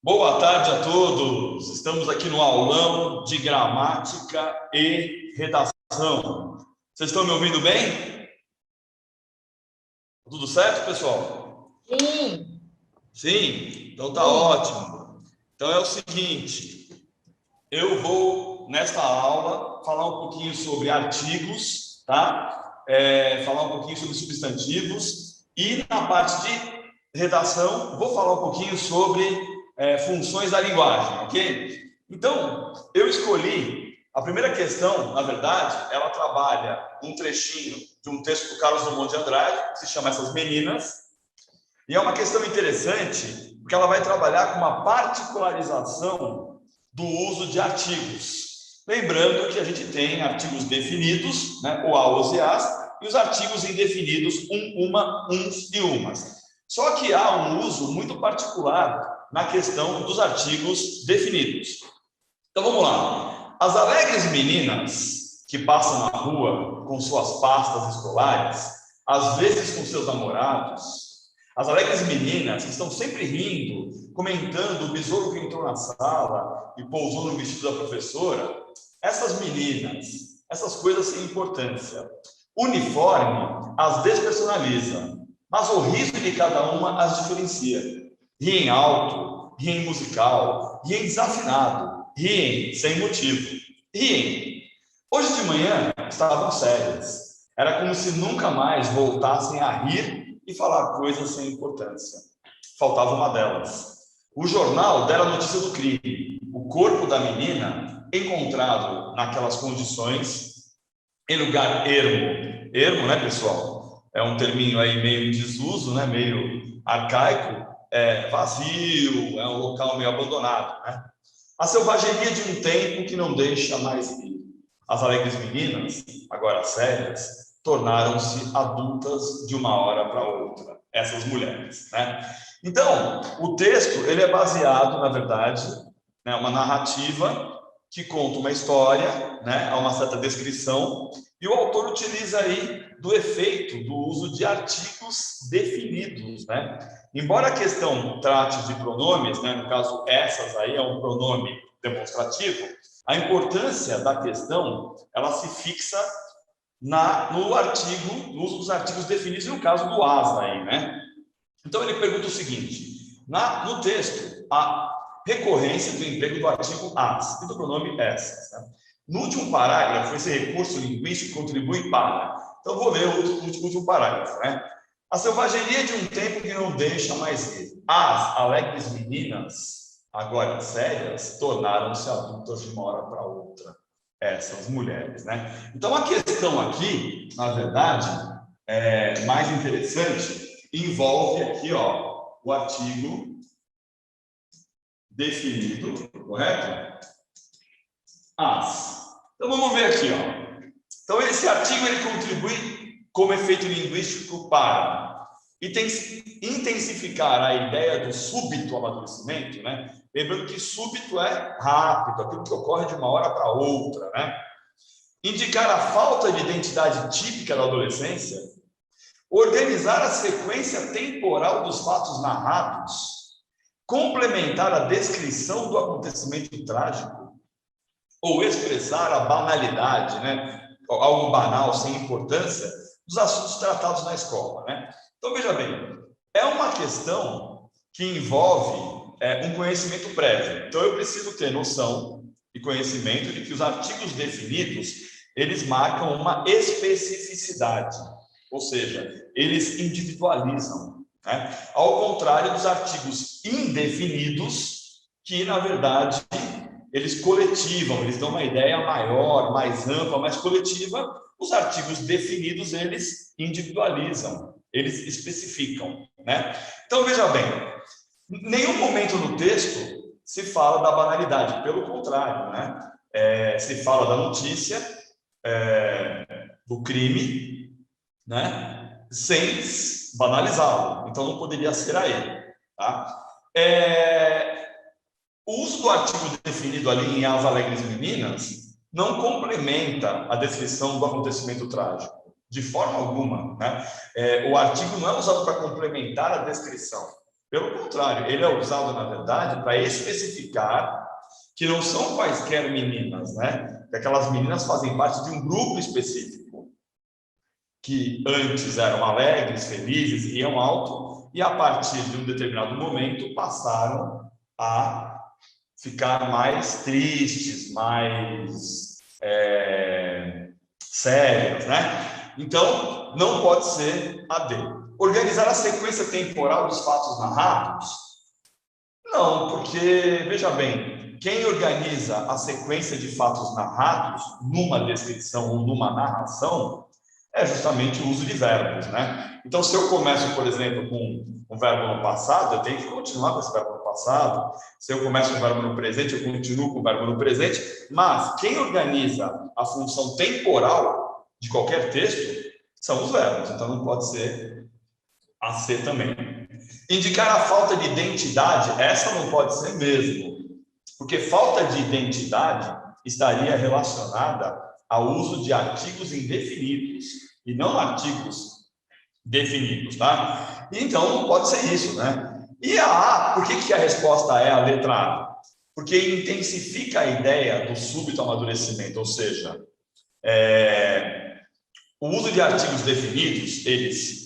Boa tarde a todos. Estamos aqui no aulão de gramática e redação. Vocês estão me ouvindo bem? Tudo certo, pessoal? Sim. Sim? Então tá ótimo. Então é o seguinte, eu vou, nesta aula, falar um pouquinho sobre artigos, tá? Falar um pouquinho sobre substantivos e na parte de redação, vou falar um pouquinho sobre funções da linguagem, ok? Então, eu escolhi, a primeira questão, na verdade, ela trabalha um trechinho de um texto do Carlos Drummond de Andrade, que se chama Essas Meninas, e é uma questão interessante, porque ela vai trabalhar com uma particularização do uso de artigos. Lembrando que a gente tem artigos definidos, né, o a, os e as, e os artigos indefinidos, um, uma, uns e umas. Só que há um uso muito particular na questão dos artigos definidos. Então vamos lá. As alegres meninas que passam na rua com suas pastas escolares, às vezes com seus namorados, as alegres meninas que estão sempre rindo, comentando o besouro que entrou na sala e pousou no vestido da professora, essas meninas, essas coisas têm importância. Uniforme as despersonaliza, mas o riso de cada uma as diferencia. Riem alto, riem musical, riem desafinado, riem sem motivo. Riem. Hoje de manhã estavam sérias. Era como se nunca mais voltassem a rir e falar coisas sem importância. Faltava uma delas. O jornal dera a notícia do crime. O corpo da menina, encontrado naquelas condições, em lugar ermo. Ermo, né, pessoal? É um terminho aí meio em desuso, né? Meio arcaico. É vazio, é um local meio abandonado, né? A selvageria de um tempo que não deixa mais ir. As alegres meninas, agora sérias, tornaram-se adultas de uma hora para outra, essas mulheres, né? Então, o texto, ele é baseado, na verdade, né, uma narrativa que conta uma história, né, há uma certa descrição, e o autor utiliza aí do efeito do uso de artigos definidos, né? Embora a questão trate de pronomes, né, no caso essas aí é um pronome demonstrativo, a importância da questão, ela se fixa no artigo, no uso dos artigos definidos, no caso do as aí, né? Então ele pergunta o seguinte, no texto, a recorrência do emprego do artigo as e do pronome essas, né? No último parágrafo, esse recurso linguístico contribui para. Então vou ler o último parágrafo, né? A selvageria de um tempo que não deixa mais ir. As alegres meninas, agora sérias, tornaram-se adultas de uma hora para outra. Essas mulheres, né? Então a questão aqui, na verdade, mais interessante, envolve aqui, ó, o artigo definido, correto? As. Então vamos ver aqui, ó. Então esse artigo ele contribui como efeito linguístico para intensificar a ideia do súbito amadurecimento, né? Lembrando que súbito é rápido, aquilo que ocorre de uma hora para outra, né? Indicar a falta de identidade típica da adolescência, organizar a sequência temporal dos fatos narrados, complementar a descrição do acontecimento trágico, ou expressar a banalidade, né? Algo banal, sem importância, dos assuntos tratados na escola, né? Então, veja bem, é uma questão que envolve um conhecimento prévio. Então, eu preciso ter noção e conhecimento de que os artigos definidos, eles marcam uma especificidade, ou seja, eles individualizam, né? Ao contrário dos artigos indefinidos, que, na verdade, eles coletivam, eles dão uma ideia maior, mais ampla, mais coletiva. Os artigos definidos, eles individualizam, eles especificam, né? Então, veja bem, em nenhum momento no texto se fala da banalidade, pelo contrário, né? Se fala da notícia, do crime, né? Sem banalizá-lo. Então, não poderia ser aí, tá? O uso do artigo definido ali em As Alegres Meninas não complementa a descrição do acontecimento trágico, de forma alguma, né? O artigo não é usado para complementar a descrição. Pelo contrário, ele é usado, na verdade, para especificar que não são quaisquer meninas, né? Que aquelas meninas fazem parte de um grupo específico, que antes eram alegres, felizes, iam alto, e a partir de um determinado momento passaram a ficar mais tristes, mais sérias, né? Então, não pode ser AD. Organizar a sequência temporal dos fatos narrados? Não, porque, veja bem, quem organiza a sequência de fatos narrados numa descrição ou numa narração é justamente o uso de verbos, né? Então, se eu começo, por exemplo, com um verbo no passado, eu tenho que continuar com esse verbo no passado. Se eu começo com o verbo no presente, eu continuo com o verbo no presente. Mas quem organiza a função temporal de qualquer texto são os verbos. Então, não pode ser AC também. Indicar a falta de identidade, essa não pode ser mesmo. Porque falta de identidade estaria relacionada ao uso de artigos indefinidos e não artigos definidos, tá? Então, não pode ser isso, né? E a A, por que a resposta é a letra A? Porque intensifica a ideia do súbito amadurecimento, ou seja, o uso de artigos definidos, eles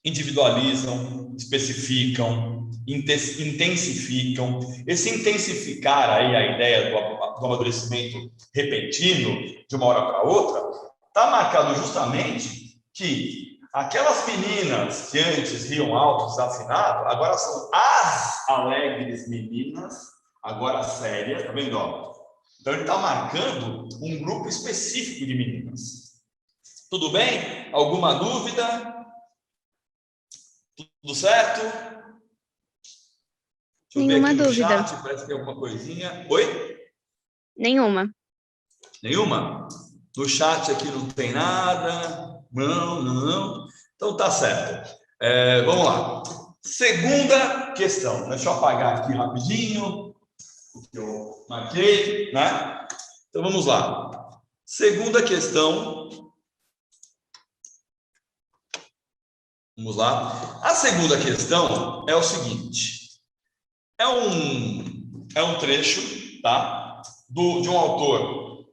individualizam, especificam, intensificam. Esse intensificar aí a ideia do amadurecimento repentino, de uma hora para outra, está marcado justamente que aquelas meninas que antes riam alto, desafinado, agora são as alegres meninas, agora sérias, tá vendo? Então ele está marcando um grupo específico de meninas. Tudo bem? Alguma dúvida? Tudo certo? Deixa eu Nenhuma ver aqui dúvida. no chat, parece que tem alguma coisinha. Oi? Nenhuma. Nenhuma? No chat aqui não tem nada. Não. Então tá certo. Vamos lá. Segunda questão. Deixa eu apagar aqui rapidinho o que eu marquei, né? Então vamos lá. Segunda questão. Vamos lá. A segunda questão é o seguinte. É um trecho, tá? De um autor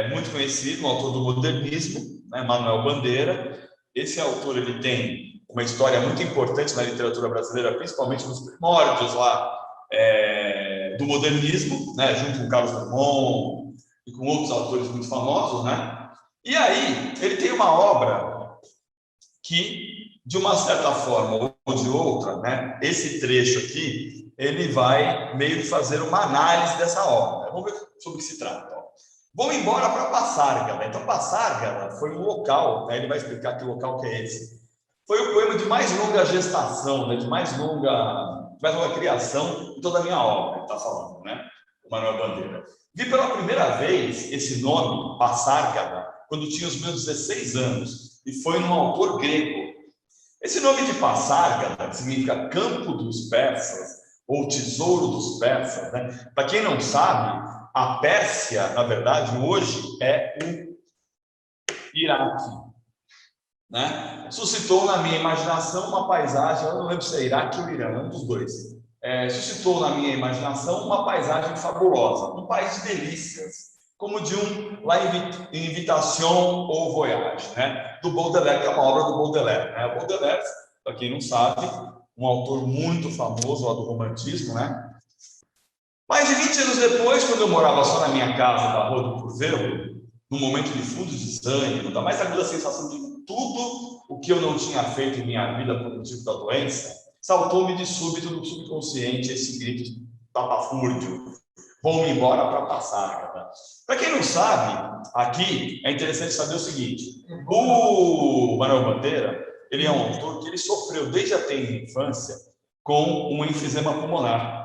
muito conhecido, um autor do modernismo, né? Manuel Bandeira. Esse autor ele tem uma história muito importante na literatura brasileira, principalmente nos primórdios lá do modernismo, né? Junto com Carlos Drummond e com outros autores muito famosos, né? E aí ele tem uma obra que, de uma certa forma ou de outra, né? Esse trecho aqui ele vai meio que fazer uma análise dessa obra. Vamos ver sobre o que se trata. Vou embora para Passárgada. Então, Passárgada foi um local, né? Ele vai explicar que local que é esse. Foi o poema de mais longa gestação, né? de mais longa criação de toda a minha obra, ele está falando, né? O Manuel Bandeira. Vi pela primeira vez esse nome, Passárgada, quando tinha os meus 16 anos, e foi num autor grego. Esse nome de Passárgada, que significa campo dos persas, ou tesouro dos persas, né? Para quem não sabe, a Pérsia, na verdade, hoje é o Iraque, né? Suscitou na minha imaginação uma paisagem, eu não lembro se é Iraque ou Irã, um dos dois. Suscitou na minha imaginação uma paisagem fabulosa, um país de delícias, como de La Invitation au Voyage, né? Do Baudelaire, que é uma obra do Baudelaire, né? O Baudelaire, para quem não sabe, um autor muito famoso lá do romantismo, né? Mais de 20 anos depois, quando eu morava só na minha casa da Rua do Curvelo, num momento de fundo de desânimo, da mais aguda sensação de tudo o que eu não tinha feito em minha vida por motivo da doença, saltou-me de súbito no subconsciente esse grito tapafúrdio: vou-me embora para Passárgada. Para quem não sabe, aqui é interessante saber o seguinte: o Manuel Bandeira, ele é um autor que ele sofreu desde a tenra infância com um enfisema pulmonar.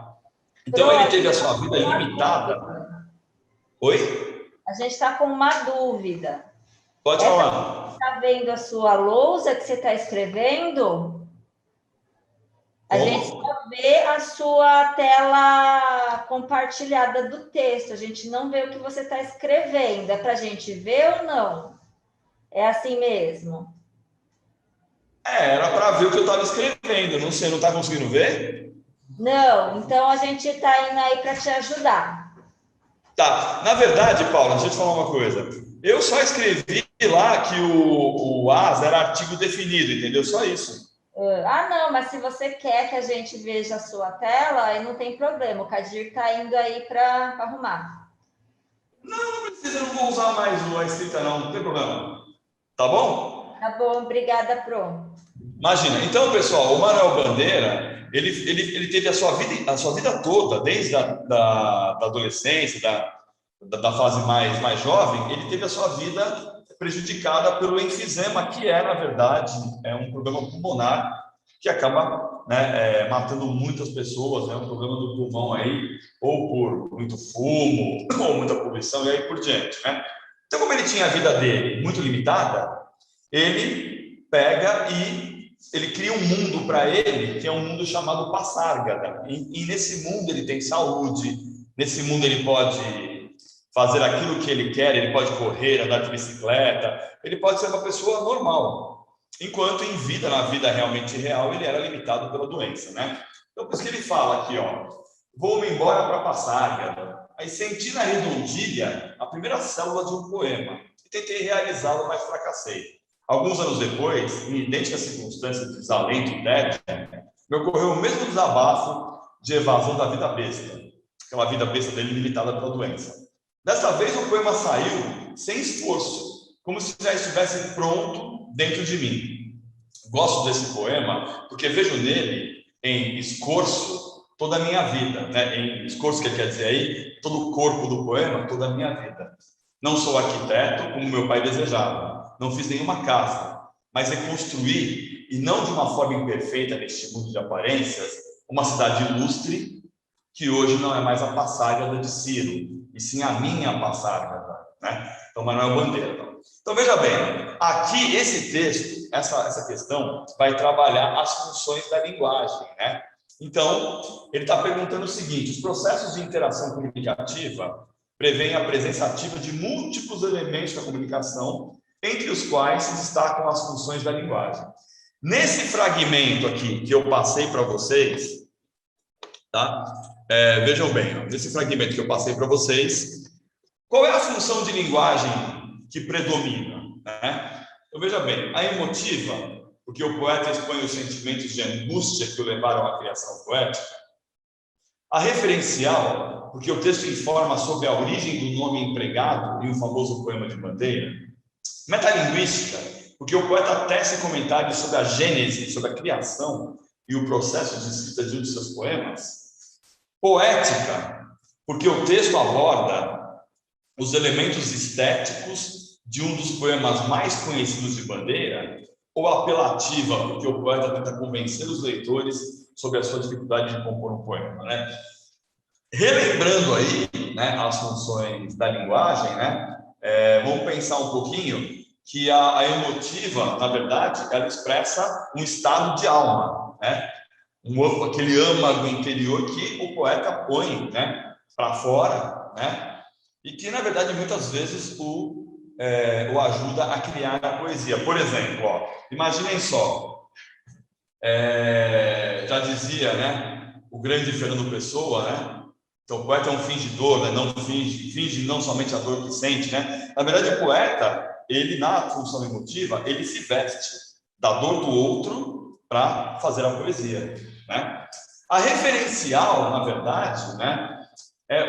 Então, ele teve a sua vida limitada. Oi? A gente está com uma dúvida. Pode falar. Você está vendo a sua lousa que você está escrevendo? A gente só vê a sua tela compartilhada do texto. A gente não vê o que você está escrevendo. É para a gente ver ou não? É assim mesmo? Era para ver o que eu estava escrevendo. Não sei, não está conseguindo ver? Não, então a gente está indo aí para te ajudar. Tá. Na verdade, Paula, deixa eu te falar uma coisa. Eu só escrevi lá que o as era artigo definido, entendeu? Só isso. Ah, não, mas se você quer que a gente veja a sua tela, aí não tem problema. O Cadir está indo aí para arrumar. Não precisa, eu não vou usar mais a escrita, não tem problema. Tá bom? Tá bom, obrigada, Pro. Imagina. Então, pessoal, o Manuel Bandeira, ele teve a sua vida toda, desde da adolescência, da fase mais jovem, ele teve a sua vida prejudicada pelo enfisema, que na verdade, um problema pulmonar que acaba, né, matando muitas pessoas, um problema do pulmão aí, ou por muito fumo, ou muita poluição, e aí por diante, né? Então, como ele tinha a vida dele muito limitada, ele pega e ele cria um mundo para ele, que é um mundo chamado Passárgada. E nesse mundo ele tem saúde, nesse mundo ele pode fazer aquilo que ele quer, ele pode correr, andar de bicicleta, ele pode ser uma pessoa normal. Enquanto em vida, na vida realmente real, ele era limitado pela doença, né? Então, por isso que ele fala aqui, ó, vou-me embora para Passárgada. Aí senti na redondilha a primeira célula de um poema. E tentei realizá-lo, mas fracassei. Alguns anos depois, em idênticas circunstâncias de desalento e tédio, me ocorreu o mesmo desabafo de evasão da vida besta, aquela vida besta dele limitada pela doença. Dessa vez o poema saiu sem esforço, como se já estivesse pronto dentro de mim. Gosto desse poema porque vejo nele, em escorço, toda a minha vida, né? Em escorço, que quer dizer aí, todo o corpo do poema, toda a minha vida. Não sou arquiteto, como meu pai desejava. Não fiz nenhuma casa, mas reconstruí, e não de uma forma imperfeita neste mundo de aparências, uma cidade ilustre, que hoje não é mais a Passárgada de Ciro, e sim a minha Passárgada, né? Então, Manuel Bandeira. Então, veja bem, aqui esse texto, essa questão, vai trabalhar as funções da linguagem, né? Então, ele está perguntando o seguinte: os processos de interação comunicativa prevêem a presença ativa de múltiplos elementos da comunicação, entre os quais se destacam as funções da linguagem. Nesse fragmento aqui que eu passei para vocês, tá? Vejam bem, ó, nesse fragmento que eu passei para vocês, qual é a função de linguagem que predomina, né? Então, veja bem, a emotiva, porque o poeta expõe os sentimentos de angústia que o levaram à criação poética. A referencial, porque o texto informa sobre a origem do nome empregado em um famoso poema de Bandeira. Metalinguística, porque o poeta tece comentários sobre a gênese, sobre a criação e o processo de escrita de um de seus poemas. Poética, porque o texto aborda os elementos estéticos de um dos poemas mais conhecidos de Bandeira. Ou apelativa, porque o poeta tenta convencer os leitores sobre a sua dificuldade de compor um poema, né? Relembrando aí, né, as funções da linguagem, né? Vamos pensar um pouquinho que a emotiva, na verdade, ela expressa um estado de alma, né? Aquele âmago interior que o poeta põe, né, para fora, né? E que, na verdade, muitas vezes o ajuda a criar a poesia. Por exemplo, ó, imaginem só, já dizia, né, o grande Fernando Pessoa, né? Então, o poeta é um fingidor, né? Não finge não somente a dor que sente, né? Na verdade, o poeta, ele, na função emotiva, ele se veste da dor do outro para fazer a poesia, né? A referencial, na verdade, né?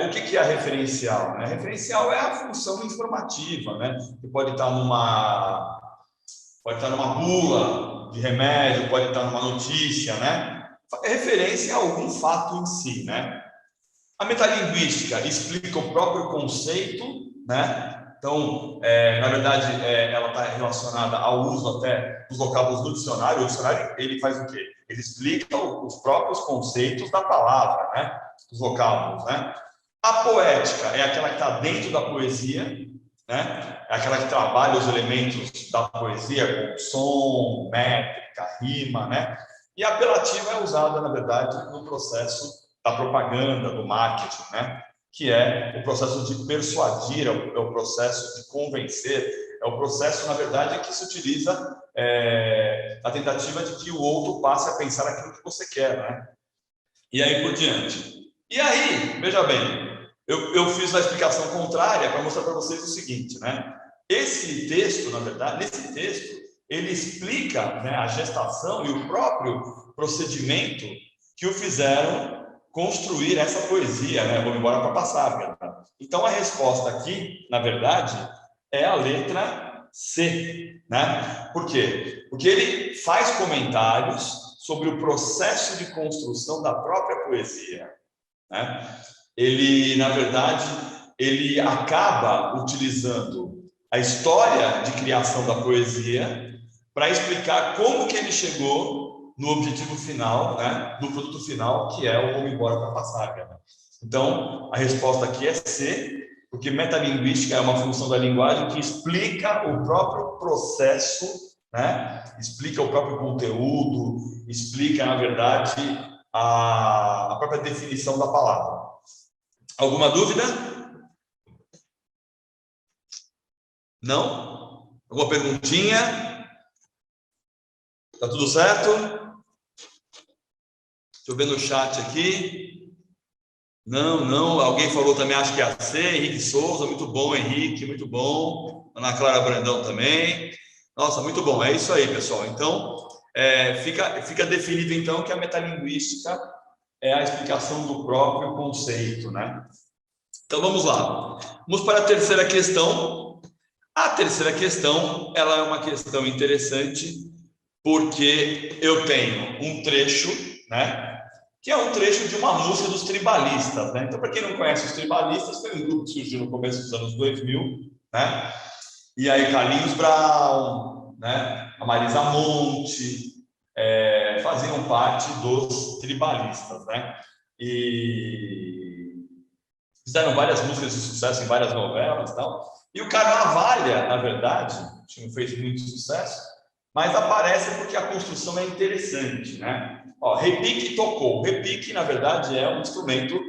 O que é a referencial? A referencial é a função informativa, né? Que pode estar numa bula de remédio, pode estar numa notícia, né? É referência a algum fato em si, né? A metalinguística explica o próprio conceito, né? Então, na verdade, ela está relacionada ao uso até dos vocábulos no dicionário. O dicionário, ele faz o quê? Ele explica os próprios conceitos da palavra, né? Os vocábulos, né? A poética é aquela que está dentro da poesia, né? É aquela que trabalha os elementos da poesia, como som, métrica, rima, né? E a apelativa é usada, na verdade, no processo da propaganda, do marketing, né? Que é o processo de persuadir, é o processo de convencer, é o processo, na verdade, que se utiliza a tentativa de que o outro passe a pensar aquilo que você quer, né? E aí por diante. E aí, veja bem, eu fiz a explicação contrária para mostrar para vocês o seguinte, né? Esse texto, na verdade, nesse texto, ele explica, né, a gestação e o próprio procedimento que o fizeram construir essa poesia, né? Vou embora para passar. Então, a resposta aqui, na verdade, é a letra C, né? Por quê? Porque ele faz comentários sobre o processo de construção da própria poesia, né? Ele, na verdade, ele acaba utilizando a história de criação da poesia para explicar como que ele chegou no objetivo final, né? No produto final, que é o vamos embora para passar. Né? Então, a resposta aqui é C, porque metalinguística é uma função da linguagem que explica o próprio processo, né? Explica o próprio conteúdo, explica, na verdade, a própria definição da palavra. Alguma dúvida? Não? Alguma perguntinha? Tá tudo certo? Deixa eu ver no chat aqui. Não. Alguém falou também, acho que é a C, Henrique Souza, muito bom, Henrique, muito bom. Ana Clara Brandão também. Nossa, muito bom. É isso aí, pessoal. Então, fica definido, então, que a metalinguística é a explicação do próprio conceito, né? Então, vamos lá. Vamos para a terceira questão. A terceira questão, ela é uma questão interessante, porque eu tenho um trecho, né? Que é um trecho de uma música dos Tribalistas, né? Então, para quem não conhece os Tribalistas, foi um grupo que surgiu no começo dos anos 2000, né? E aí Carlinhos Brown, né? A Marisa Monte, faziam parte dos Tribalistas, né? E fizeram várias músicas de sucesso em várias novelas e tal. E o Carnavalha, na verdade, não fez muito sucesso, mas aparece porque a construção é interessante, né? Ó, repique tocou. Repique, na verdade, é um instrumento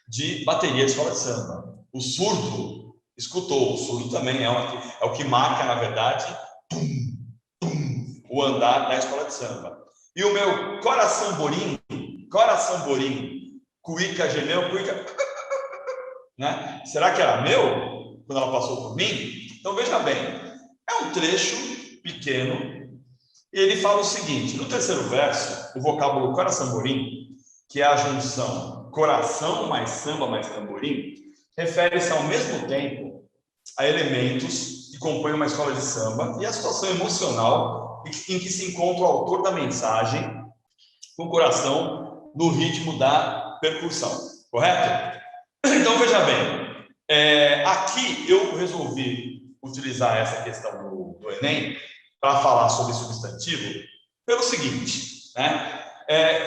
de bateria de escola de samba. O surdo escutou. O surdo também é o que marca, na verdade, o andar da escola de samba. E o meu coração borim, cuíca gemeu, cuíca... Né? Será que era meu quando ela passou por mim? Então, veja bem, é um trecho pequeno. E ele fala o seguinte, no terceiro verso, o vocábulo coração-borim, que é a junção coração mais samba mais tamborim, refere-se ao mesmo tempo a elementos que compõem uma escola de samba e a situação emocional em que se encontra o autor da mensagem com o coração no ritmo da percussão, correto? Então, veja bem, aqui eu resolvi utilizar essa questão do Enem para falar sobre substantivo pelo seguinte, né?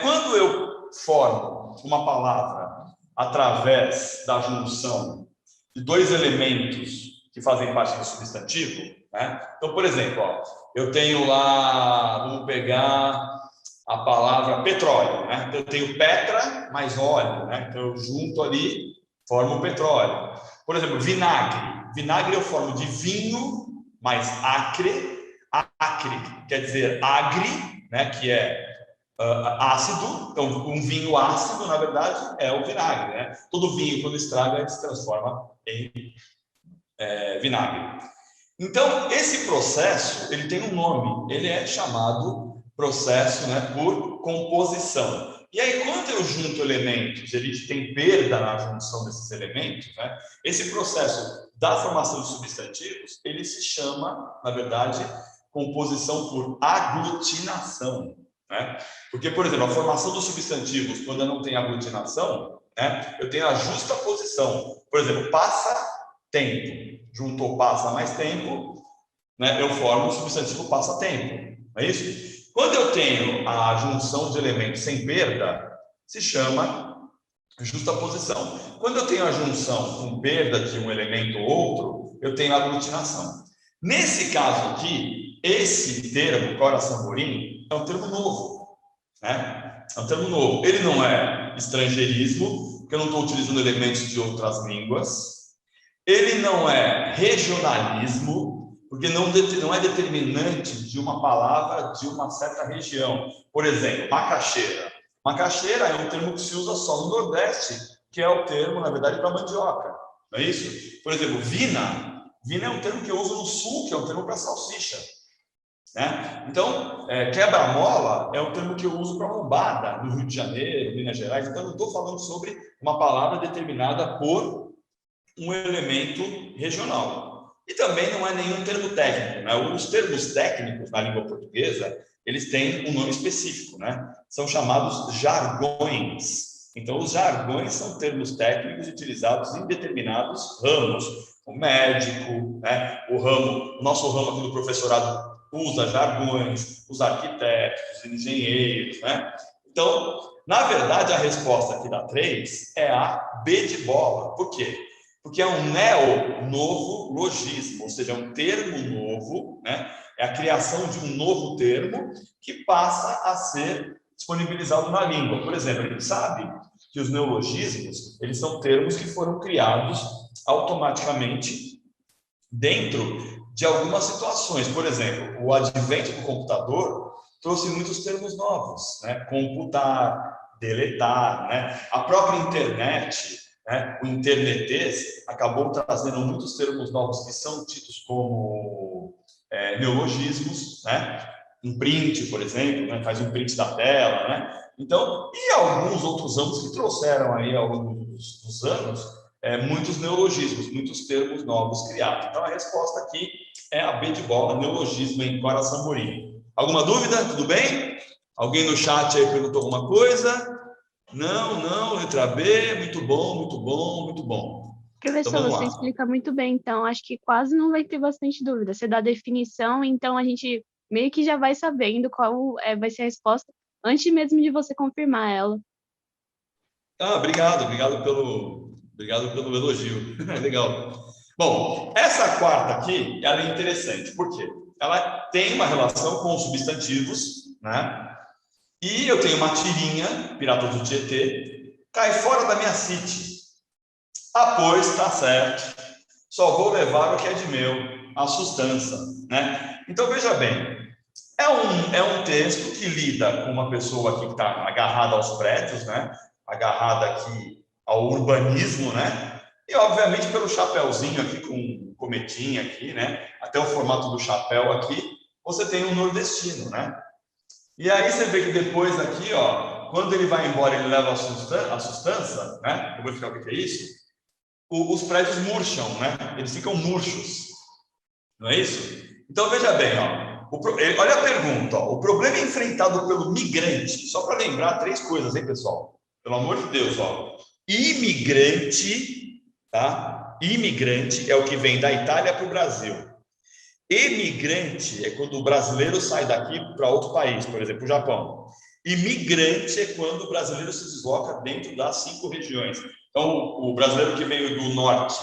Quando eu formo uma palavra através da junção de dois elementos que fazem parte do substantivo, né? Então, por exemplo, ó, eu tenho lá, vamos pegar a palavra petróleo, né? Eu tenho petra mais óleo, né? Então eu junto ali, formo petróleo. Por exemplo, vinagre. Vinagre eu formo de vinho mais acre. Acre quer dizer agri, né? Que é ácido. Então, um vinho ácido, na verdade, é o vinagre, né? Todo vinho, quando estraga, ele se transforma em vinagre. Então, esse processo, ele tem um nome. Ele é chamado processo, né, por composição. E aí, quando eu junto elementos, ele tem perda na junção desses elementos, né? Esse processo da formação de substantivos, ele se chama, na verdade, composição por aglutinação, né? Porque, por exemplo, a formação dos substantivos, quando eu não tenho aglutinação, né, eu tenho a justa posição. Por exemplo, passa tempo, juntou passa mais tempo, né, eu formo o substantivo passa-tempo, não é isso? Quando eu tenho a junção de elementos sem perda, se chama justaposição. Quando eu tenho a junção com perda de um elemento ou outro, eu tenho a aglutinação. Nesse caso aqui, esse termo, coração-borim, é um termo novo, né? É um termo novo. Ele não é estrangeirismo, porque eu não estou utilizando elementos de outras línguas. Ele não é regionalismo, porque não é determinante de uma palavra de uma certa região. Por exemplo, macaxeira. Macaxeira é um termo que se usa só no Nordeste, que é o termo, na verdade, para mandioca. Não é isso? Por exemplo, vina. Vina é um termo que eu uso no Sul, que é um termo para salsicha. Né? Então, quebra-mola é um termo que eu uso para lombada, no Rio de Janeiro, Minas Gerais. Então, eu não estou falando sobre uma palavra determinada por um elemento regional. E também não é nenhum termo técnico. Né? Os termos técnicos na língua portuguesa, eles têm um nome específico. Né? São chamados jargões. Então, os jargões são termos técnicos utilizados em determinados ramos. O médico, né? O nosso ramo aqui do professorado usa jargões, os arquitetos, os engenheiros, né? Então, na verdade, a resposta aqui da 3 é a B de bola. Por quê? Porque é um novo logismo, ou seja, é um termo novo, né? É a criação de um novo termo que passa a ser disponibilizado na língua. Por exemplo, a gente sabe que os neologismos, eles são termos que foram criados automaticamente dentro de algumas situações. Por exemplo, o advento do computador trouxe muitos termos novos, né? Computar, deletar, né? A própria internet, né? O internetês acabou trazendo muitos termos novos que são tidos como neologismos, né? Um print, por exemplo, né? Faz um print da tela, né? Então, e alguns outros ramos que trouxeram aí ao longo dos anos muitos neologismos, muitos termos novos criados. Então, a resposta aqui é a B de bola, neologismo em Quaraçamburim. Alguma dúvida? Tudo bem? Alguém no chat aí perguntou alguma coisa? Não, letra B, muito bom, muito bom, muito bom. Professor, Então, vamos você lá. explica muito bem, então acho que quase não vai ter bastante dúvida. Você dá a definição, então a gente meio que já vai sabendo qual vai ser a resposta antes mesmo de você confirmar ela. Obrigado pelo elogio. Legal. Bom, essa quarta aqui, ela é interessante. Por quê? Ela tem uma relação com os substantivos, né? E eu tenho uma tirinha, Pirata do Tietê, cai fora da minha city. Pois, tá certo. Só vou levar o que é de meu, a sustância, né? Então, veja bem, é um texto que lida com uma pessoa aqui que está agarrada aos prédios, né? Agarrada aqui ao urbanismo, né? E, obviamente, pelo chapéuzinho aqui, com cometinha aqui, né? Até o formato do chapéu aqui, você tem um nordestino, né? E aí você vê que depois aqui, ó, quando ele vai embora, ele leva a sustância, né? Eu vou explicar o que é isso. Os prédios murcham, né? Eles ficam murchos, não é isso? Então, veja bem, ó. Olha a pergunta, ó. O problema enfrentado pelo migrante, só para lembrar 3 coisas, hein, pessoal? Pelo amor de Deus, ó. Imigrante, tá? Imigrante é o que vem da Itália para o Brasil. Emigrante é quando o brasileiro sai daqui para outro país, por exemplo, o Japão. Imigrante é quando o brasileiro se desloca dentro das 5 regiões. Então, o brasileiro que veio do norte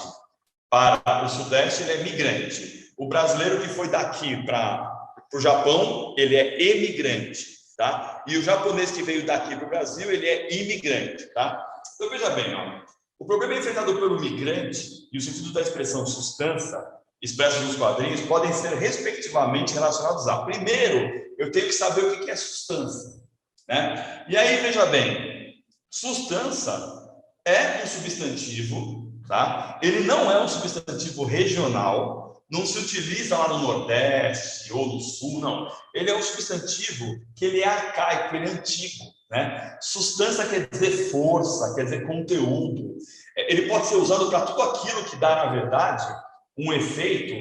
para o sudeste, ele é migrante. O brasileiro que foi daqui para o Japão, ele é emigrante, tá? E o japonês que veio daqui para o Brasil, ele é imigrante, tá? Então, veja bem, ó. O problema enfrentado pelo migrante e o sentido da expressão sustância, expressos nos quadrinhos, podem ser respectivamente relacionados a. Primeiro, eu tenho que saber o que é sustância, né? E aí, veja bem, sustância é um substantivo, tá? Ele não é um substantivo regional, não se utiliza lá no Nordeste ou no Sul, não. Ele é um substantivo que ele é arcaico, ele é antigo, né? Sustância quer dizer força, quer dizer conteúdo. Ele pode ser usado para tudo aquilo que dá, na verdade, um efeito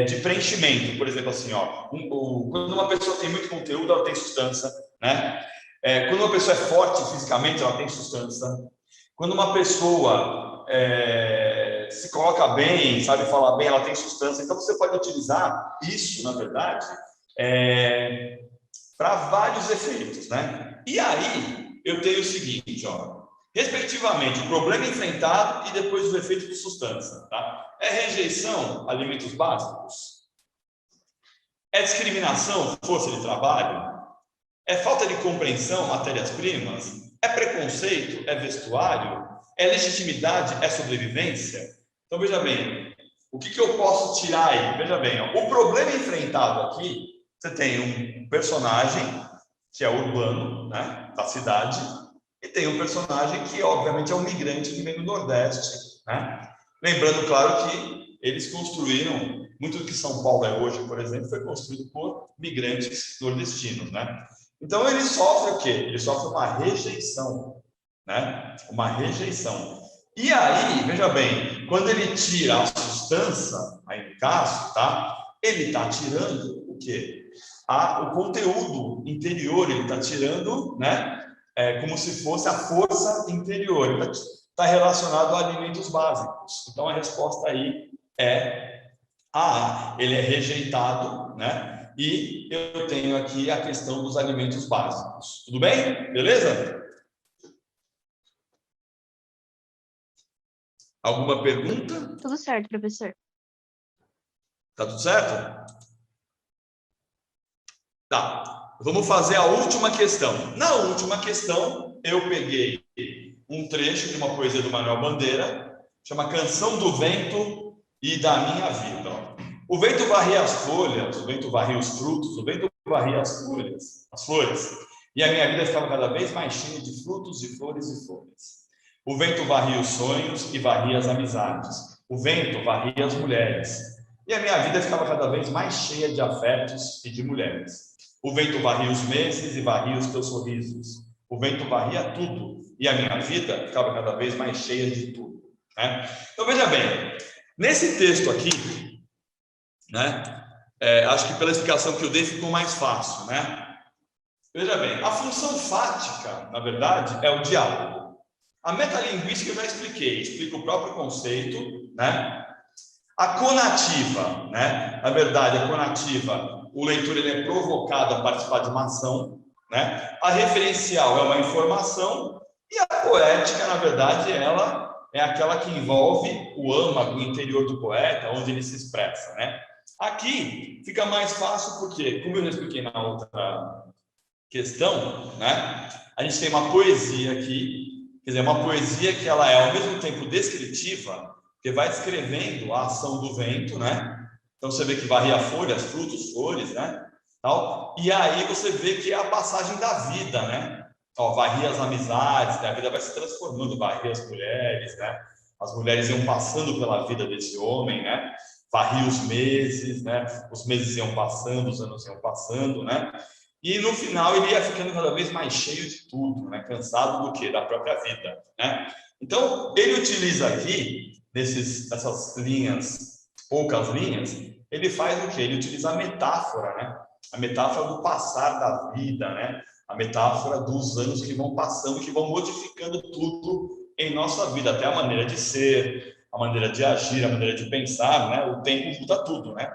de preenchimento. Por exemplo, assim, ó, quando uma pessoa tem muito conteúdo, ela tem sustância, né? Quando uma pessoa é forte fisicamente, ela tem sustância. Quando uma pessoa se coloca bem, sabe falar bem, ela tem sustância. Então, você pode utilizar isso, na verdade, para vários efeitos, né? E aí, eu tenho o seguinte, ó. Respectivamente, o problema enfrentado e depois o efeito de sustância, tá? É rejeição, alimentos básicos? É discriminação, força de trabalho? É falta de compreensão, matérias-primas? É preconceito? É vestuário? É legitimidade? É sobrevivência? Então, veja bem, o que eu posso tirar aí? Veja bem, ó, o problema enfrentado aqui, você tem um personagem que é urbano, né, da cidade, e tem um personagem que, obviamente, é um migrante que vem do Nordeste, né? Lembrando, claro, que eles construíram, muito do que São Paulo é hoje, por exemplo, foi construído por migrantes nordestinos, né? Então, ele sofre o quê? Ele sofre uma rejeição, né? Uma rejeição. E aí, veja bem, quando ele tira a substância, aí no caso, tá? Ele está tirando o quê? O conteúdo interior, ele está tirando, né? Como se fosse a força interior. Ele está relacionado a alimentos básicos. Então, a resposta aí é A. Ele é rejeitado, né? E eu tenho aqui a questão dos alimentos básicos. Tudo bem? Beleza? Alguma pergunta? Tudo certo, professor. Tá tudo certo? Tá. Vamos fazer a última questão. Na última questão, eu peguei um trecho de uma poesia do Manuel Bandeira, chama Canção do Vento e da Minha Vida. O vento varria as folhas, o vento varria os frutos, o vento varria as flores, e a minha vida ficava cada vez mais cheia de frutos e flores e folhas. O vento varria os sonhos e varria as amizades. O vento varria as mulheres. E a minha vida ficava cada vez mais cheia de afetos e de mulheres. O vento varria os meses e varria os teus sorrisos. O vento varria tudo. E a minha vida ficava cada vez mais cheia de tudo. Né? Então, veja bem. Nesse texto aqui, né? Acho que pela explicação que eu dei ficou mais fácil, né? Veja bem. A função fática, na verdade, é o diálogo. A metalinguística eu já expliquei, explica o próprio conceito, né? A conativa, né? Na verdade, a conativa, o leitor ele é provocado a participar de uma ação, né? A referencial é uma informação e a poética, na verdade, ela é aquela que envolve o âmago interior do poeta, onde ele se expressa, né? Aqui fica mais fácil porque, como eu já expliquei na outra questão, né? A gente tem uma poesia aqui. Quer dizer, uma poesia que ela é ao mesmo tempo descritiva, que vai descrevendo a ação do vento, né? Então você vê que varria folhas, frutos, flores, né? Tal. E aí você vê que é a passagem da vida, né? Ó, varria as amizades, né? A vida vai se transformando, varria as mulheres, né? As mulheres iam passando pela vida desse homem, né? Varria os meses, né? Os meses iam passando, os anos iam passando, né? E no final ele ia ficando cada vez mais cheio de tudo, né? Cansado do quê? Da própria vida, né? Então, ele utiliza aqui, nessas linhas, poucas linhas, ele faz o quê? Ele utiliza a metáfora, né? A metáfora do passar da vida, né? A metáfora dos anos que vão passando, que vão modificando tudo em nossa vida, até a maneira de ser, a maneira de agir, a maneira de pensar, né? O tempo muda tudo, né?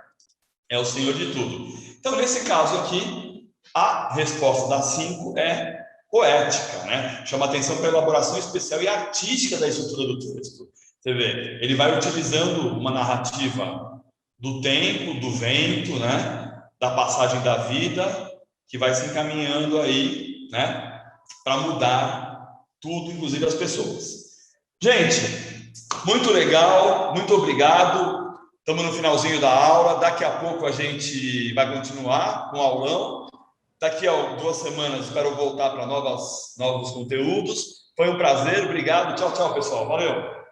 É o Senhor de tudo. Então, nesse caso aqui, a resposta da 5 é poética, né? Chama atenção para a elaboração especial e artística da estrutura do texto. Você vê, ele vai utilizando uma narrativa do tempo, do vento, né? Da passagem da vida, que vai se encaminhando aí, né? Para mudar tudo, inclusive as pessoas. Gente, muito legal, muito obrigado. Estamos no finalzinho da aula. Daqui a pouco a gente vai continuar com o aulão. Daqui a 2 semanas espero voltar para novos conteúdos. Foi um prazer, obrigado. Tchau, tchau, pessoal. Valeu.